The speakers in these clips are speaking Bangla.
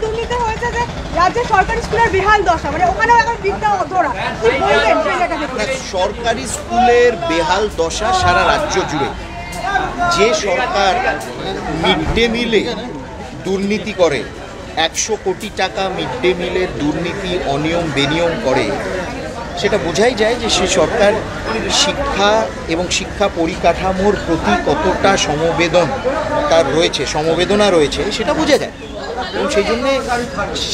দুর্নীতি হয়েছে যে রাজ্যের সরকারি স্কুলের বেহাল দশা, মানে ওখানেও এখন বিদ্যা অধরা, কি বলবেন সেই জায়গা থেকে? সরকারি স্কুলের বেহাল দশা সারা রাজ্য জুড়ে। যে সরকার মিড ডে মিলে দুর্নীতি করে, 100 কোটি টাকা মিড ডে মিলের দুর্নীতি অনিয়ম বেনিয়ম করে, সেটা বোঝাই যায় যে সে সরকার শিক্ষা এবং শিক্ষা পরিকাঠামোর প্রতি কতটা সমবেদনা রয়েছে সেটা বোঝা যায়। এবং সেই জন্যে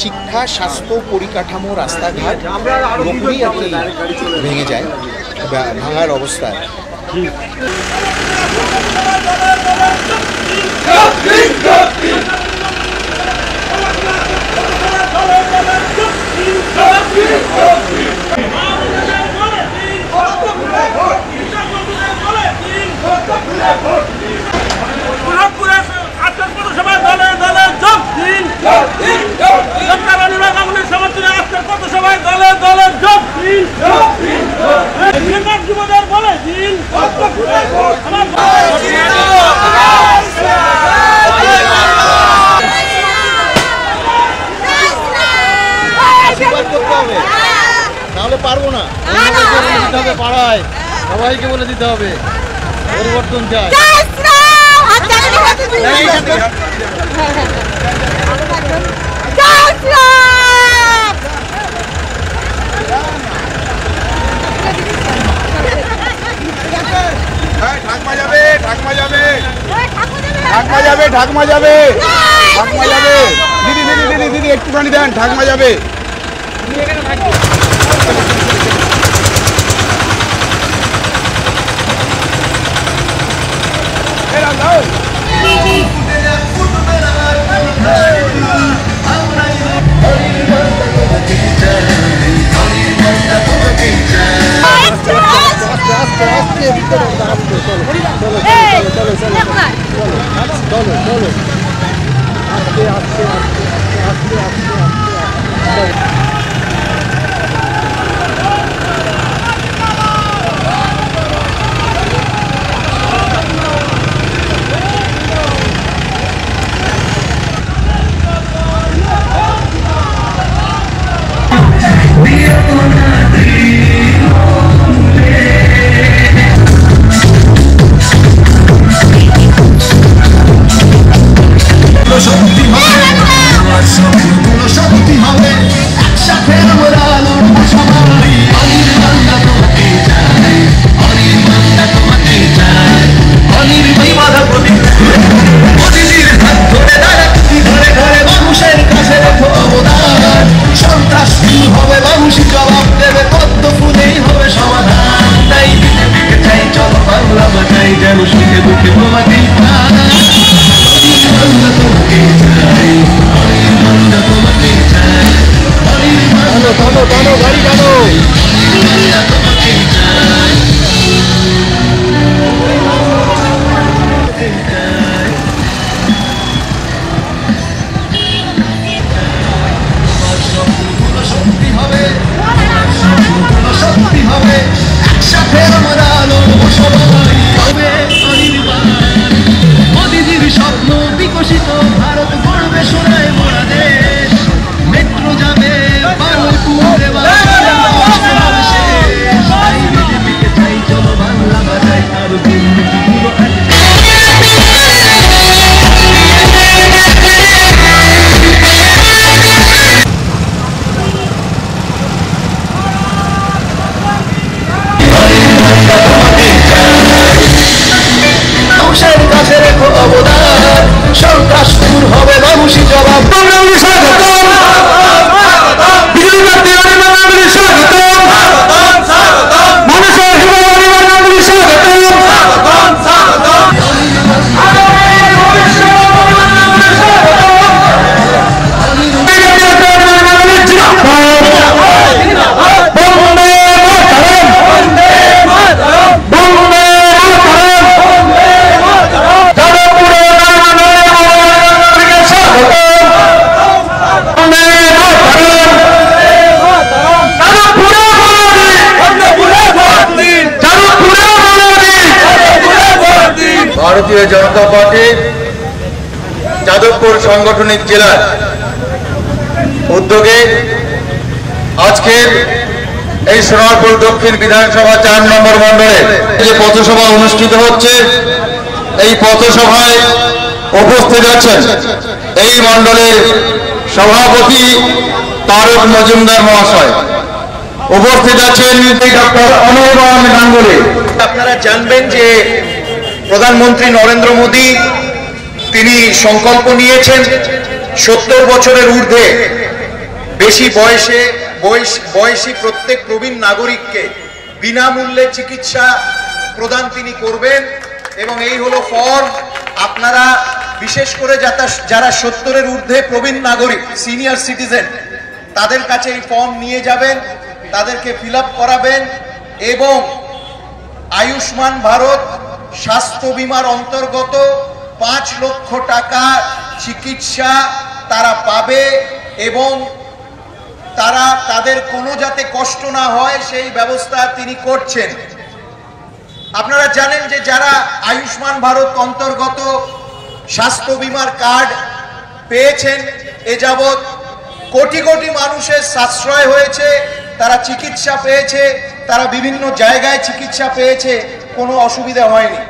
শিক্ষা, স্বাস্থ্য, পরিকাঠামো, রাস্তাঘাট পুরোপুরি আর কি ভেঙে যায়, ভাঙার অবস্থায়। নাহলে পারবো না, দিতে হবে পাড়ায়, সবাইকে বলে দিতে হবে পরিবর্তন চাই। ঢাকমা যাবে, ঢাকমা যাবে, ঢাকমা যাবে, ঢাকমা যাবে, ঢাকমা যাবে। দিদি দিদি দিদি দিদি একটুখানি দেন, ঢাকমা যাবে। ভারতীয় জনতা পার্টি যাদবপুর সাংগঠনিক জেলার উদ্যোগে আজকের এই সোনারপুর দক্ষিণ বিধানসভা 4 নম্বর মণ্ডলে যে পথসভা অনুষ্ঠিত হচ্ছে, এই পথসভায় উপস্থিত আছেন এই মণ্ডলের সভাপতি তারক মজুমদার মহাশয়, উপস্থিত আছেন ডক্টর অনির্বাণ গাঙ্গুলি। আপনারা জানবেন যে প্রধানমন্ত্রী নরেন্দ্র মোদী তিনি সংকল্প নিয়েছেন 70 বছরের ঊর্ধ্বে বেশি বয়সী প্রত্যেক প্রবীণ নাগরিককে বিনামূল্যে চিকিৎসা প্রদান তিনি করবেন। এবং এই হলো ফর্ম, আপনারা বিশেষ করে যারা 70-এর ঊর্ধ্বে প্রবীণ নাগরিক সিনিয়র সিটিজেন তাদের কাছে এই ফর্ম নিয়ে যাবেন, তাদেরকে ফিল আপ করাবেন এবং আয়ুষ্মান ভারত স্বাস্থ্য বীমার অন্তর্গত 5 লক্ষ টাকা চিকিৎসা তারা পাবে এবং তাদের কোনো যাতে কষ্ট না হয় সেই ব্যবস্থা তিনি করছেন। আপনারা জানেন যে যারা আয়ুষ্মান ভারত অন্তর্গত স্বাস্থ্য বীমার কার্ড পেয়েছেন, এ যাবৎ কোটি কোটি মানুষের সাশ্রয় হয়েছে, তারা চিকিৎসা পেয়েছে, তারা বিভিন্ন জায়গায় চিকিৎসা পেয়েছে, কোনো অসুবিধা হয়নি।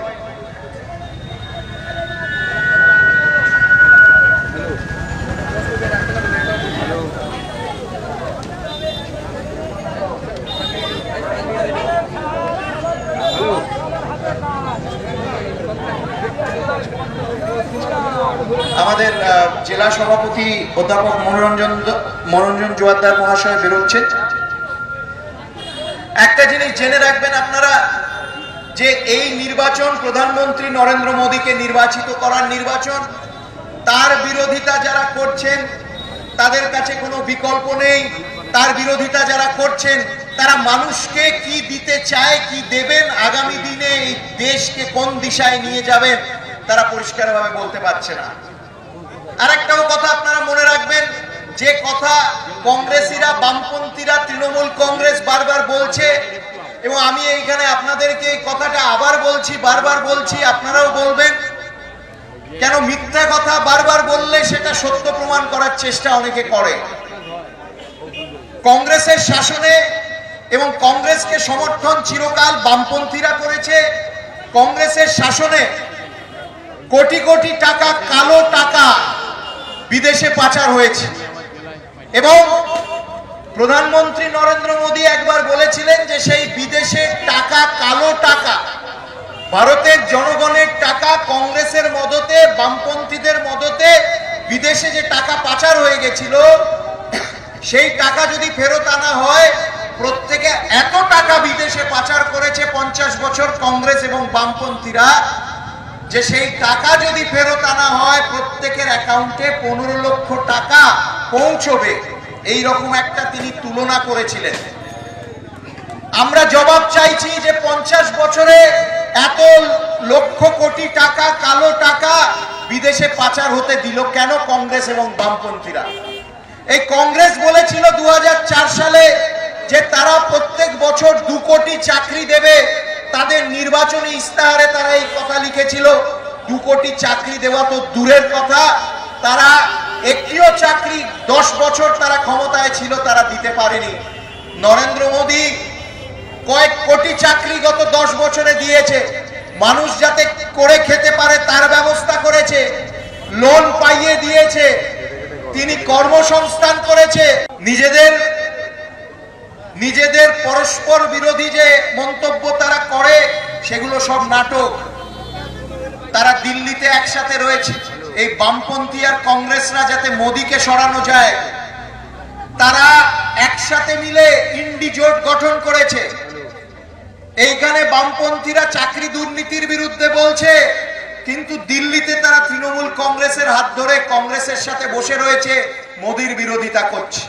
আমাদের জেলা সভাপতি অধ্যাপক মনোরঞ্জন জোয়ারদার মহাশয় বেরোচ্ছেন। একটা জিনিস জেনে রাখবেন আপনারা যে এই নির্বাচন প্রধানমন্ত্রী নরেন্দ্র মোদীকে নির্বাচিত করার নির্বাচন, তার বিরোধিতা যারা করছেন তাদের কাছে কোনো বিকল্প নেই। তার বিরোধিতা যারা করছেন তারা মানুষকে কি দিতে চায়, কি দেবেন, আগামী দিনে এই দেশকে কোন দিশায় নিয়ে যাবেন তারা পরিষ্কারভাবে বলতে পারছে না। আরেকটাও কথা আপনারা মনে রাখবেন, যে কথা কংগ্রেসীরা, বামপন্থীরা, তৃণমূল কংগ্রেস বারবার বলছে এবং আমি এইখানে আপনাদেরকে এই কথাটা আবার বলছি, বারবার বলছি, আপনারাও বলবেন। কেন মিথ্যা কথা বারবার বললে সেটা সত্য প্রমাণ করার চেষ্টা অনেকে করে। কংগ্রেসের শাসনে এবং কংগ্রেসকে সমর্থন চিরকাল বামপন্থীরা করেছে। কংগ্রেসের শাসনে কোটি কোটি টাকা, কালো টাকা বিদেশে পাচার হয়েছে এবং প্রধানমন্ত্রী নরেন্দ্র মোদী একবার বলেছিলেন যে সেই বিদেশের টাকা, কালো টাকা, ভারতের জনগণের টাকা কংগ্রেসের মদতে, বামপন্থীদের মদতে বিদেশে যে টাকা পাচার হয়ে গেছিল, সেই টাকা যদি ফেরত আনা হয়, প্রত্যেকে এত টাকা বিদেশে পাচার করেছে 50 বছর কংগ্রেস এবং বামপন্থীরা, যে সেই টাকা যদি ফেরত আনা হয় প্রত্যেকের অ্যাকাউন্টে 15 লক্ষ টাকা পৌঁছবে, এই রকম একটা তিনি তুলনা করেছিলেন। আমরা জবাব চাইছি যে 50 বছরে এত লক্ষ কোটি টাকা, কালো টাকা বিদেশে পাচার হতে দিল কেন কংগ্রেস এবং বামপন্থীরা? এই কংগ্রেস বলেছিল 2004 সালে যে তারা প্রত্যেক বছর 2 কোটি চাকরি দেবে। তাদের নির্বাচনী ইস্তাহারে তারা এই কথা লিখেছিল। 2 কোটি চাকরি দেওয়া তো দূরের কথা, তারা একটিও চাকরি 10 বছর তারা ক্ষমতায় ছিল তারা দিতে পারেনি। নরেন্দ্র মোদী কয়েক কোটি চাকরি গত 10 বছরে দিয়েছে। মানুষ যাতে করে খেতে পারে তার ব্যবস্থা করেছে, লোন পাইয়ে দিয়েছে, তিনি কর্মসংস্থান করেছে। নিজেদের পরস্পর বিরোধী যে মন্তব্য তারা করে সেগুলো সব নাটক। তারা দিল্লিতে একসাথে রয়েছে, এই বামপন্থী আর কংগ্রেসরা যাতে মোদীকে সরানো যায়, তারা একসাথে মিলে ইন্ডি জোট গঠন করেছে। এইখানে বামপন্থীরা চাকরি দুর্নীতির বিরুদ্ধে বলছে, কিন্তু দিল্লিতে তারা তৃণমূল কংগ্রেসের হাত ধরে কংগ্রেসের সাথে বসে রয়েছে, মোদীর বিরোধিতা করছে।